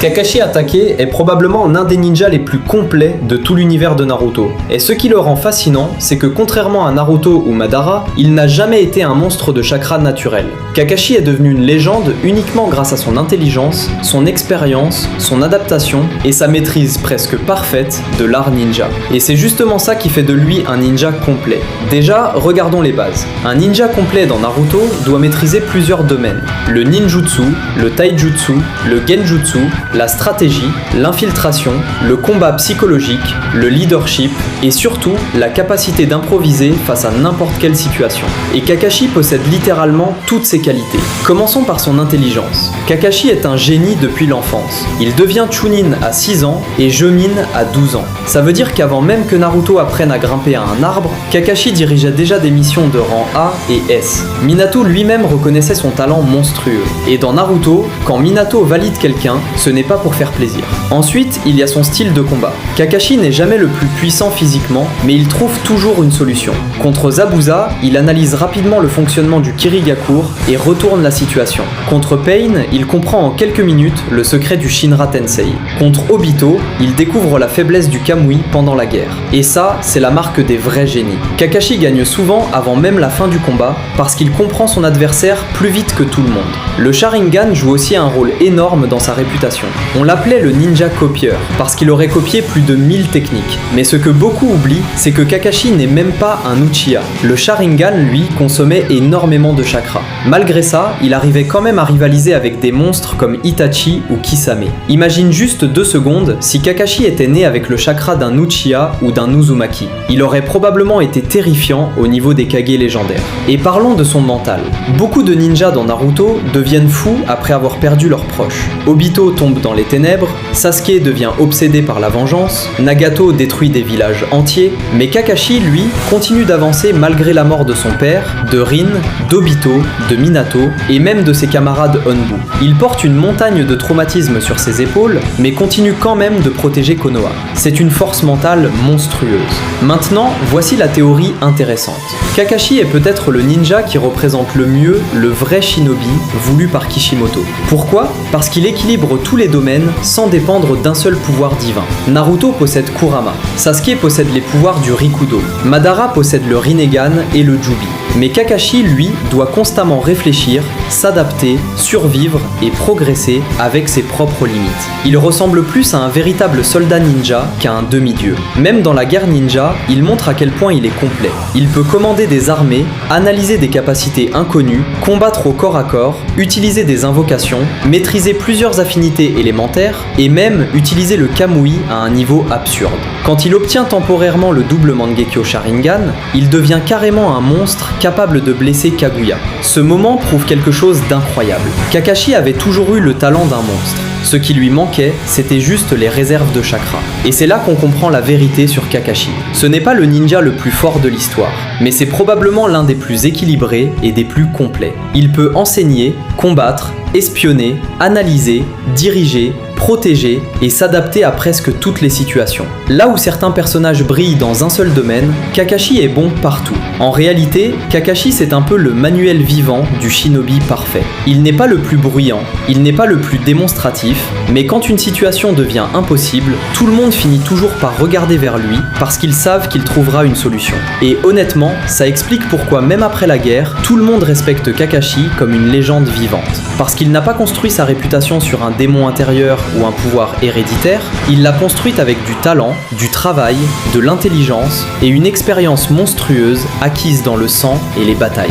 Kakashi Hatake est probablement l'un des ninjas les plus complets de tout l'univers de Naruto. Et ce qui le rend fascinant, c'est que contrairement à Naruto ou Madara, il n'a jamais été un monstre de chakra naturel. Kakashi est devenu une légende uniquement grâce à son intelligence, son expérience, son adaptation et sa maîtrise presque parfaite de l'art ninja. Et c'est justement ça qui fait de lui un ninja complet. Déjà, regardons les bases. Un ninja complet dans Naruto doit maîtriser plusieurs domaines. Le ninjutsu, le taijutsu, le genjutsu, la stratégie, l'infiltration, le combat psychologique, le leadership et surtout la capacité d'improviser face à n'importe quelle situation. Et Kakashi possède littéralement toutes ces qualités. Commençons par son intelligence. Kakashi est un génie depuis l'enfance. Il devient Chunin à 6 ans et Jonin à 12 ans. Ça veut dire qu'avant même que Naruto apprenne à grimper à un arbre, Kakashi dirigeait déjà des missions de rang A et S. Minato lui-même reconnaissait son talent monstrueux. Et dans Naruto, quand Minato valide quelqu'un, ce n'est pas pour faire plaisir. Ensuite, il y a son style de combat. Kakashi n'est jamais le plus puissant physiquement, mais il trouve toujours une solution. Contre Zabuza, il analyse rapidement le fonctionnement du Kirigakur et retourne la situation. Contre Pain, il comprend en quelques minutes le secret du Shinra Tensei. Contre Obito, il découvre la faiblesse du Kamui pendant la guerre. Et ça, c'est la marque des vrais génies. Kakashi gagne souvent avant même la fin du combat parce qu'il comprend son adversaire plus vite que tout le monde. Le Sharingan joue aussi un rôle énorme dans sa réputation. On l'appelait le ninja copieur parce qu'il aurait copié plus de 1000 techniques. Mais ce que beaucoup oublient, c'est que Kakashi n'est même pas un Uchiha. Le Sharingan, lui, consommait énormément de chakra. Malgré ça, il arrivait quand même à rivaliser avec des monstres comme Itachi ou Kisame. Imagine juste 2 secondes si Kakashi était né avec le chakra d'un Uchiha ou d'un Uzumaki. Il aurait probablement été terrifiant au niveau des Kage légendaires. Et parlons de son mental. Beaucoup de ninjas dans Naruto deviennent fous après avoir perdu leurs proches. Obito tombe dans les ténèbres, Sasuke devient obsédé par la vengeance, Nagato détruit des villages entiers, mais Kakashi, lui, continue d'avancer malgré la mort de son père, de Rin, d'Obito, de Minato et même de ses camarades Honbu. Il porte une montagne de traumatismes sur ses épaules, mais continue quand même de protéger Konoha. C'est une force mentale monstrueuse. Maintenant, voici la théorie intéressante. Kakashi est peut-être le ninja qui représente le mieux le vrai shinobi voulu par Kishimoto. Pourquoi ? Parce qu'il équilibre tous les domaines sans dépendre d'un seul pouvoir divin. Naruto possède Kurama, Sasuke possède les pouvoirs du Rikudo, Madara possède le Rinnegan et le Jubi. Mais Kakashi, lui, doit constamment réfléchir, s'adapter, survivre et progresser avec ses propres limites. Il ressemble plus à un véritable soldat ninja qu'à un demi-dieu. Même dans la guerre ninja, il montre à quel point il est complet. Il peut commander des armées, analyser des capacités inconnues, combattre au corps à corps, utiliser des invocations, maîtriser plusieurs affinités élémentaires et même utiliser le Kamui à un niveau absurde. Quand il obtient temporairement le double Mangekyo Sharingan, il devient carrément un monstre capable de blesser Kaguya. Ce moment prouve quelque chose d'incroyable. Kakashi avait toujours eu le talent d'un monstre. Ce qui lui manquait, c'était juste les réserves de chakra. Et c'est là qu'on comprend la vérité sur Kakashi. Ce n'est pas le ninja le plus fort de l'histoire, mais c'est probablement l'un des plus équilibrés et des plus complets. Il peut enseigner, combattre, espionner, analyser, diriger, protéger et s'adapter à presque toutes les situations. Là où certains personnages brillent dans un seul domaine, Kakashi est bon partout. En réalité, Kakashi c'est un peu le manuel vivant du shinobi parfait. Il n'est pas le plus bruyant, il n'est pas le plus démonstratif, mais quand une situation devient impossible, tout le monde finit toujours par regarder vers lui parce qu'ils savent qu'il trouvera une solution. Et honnêtement, ça explique pourquoi même après la guerre, tout le monde respecte Kakashi comme une légende vivante. Parce qu'il n'a pas construit sa réputation sur un démon intérieur ou un pouvoir héréditaire, il l'a construite avec du talent, du travail, de l'intelligence et une expérience monstrueuse acquise dans le sang et les batailles.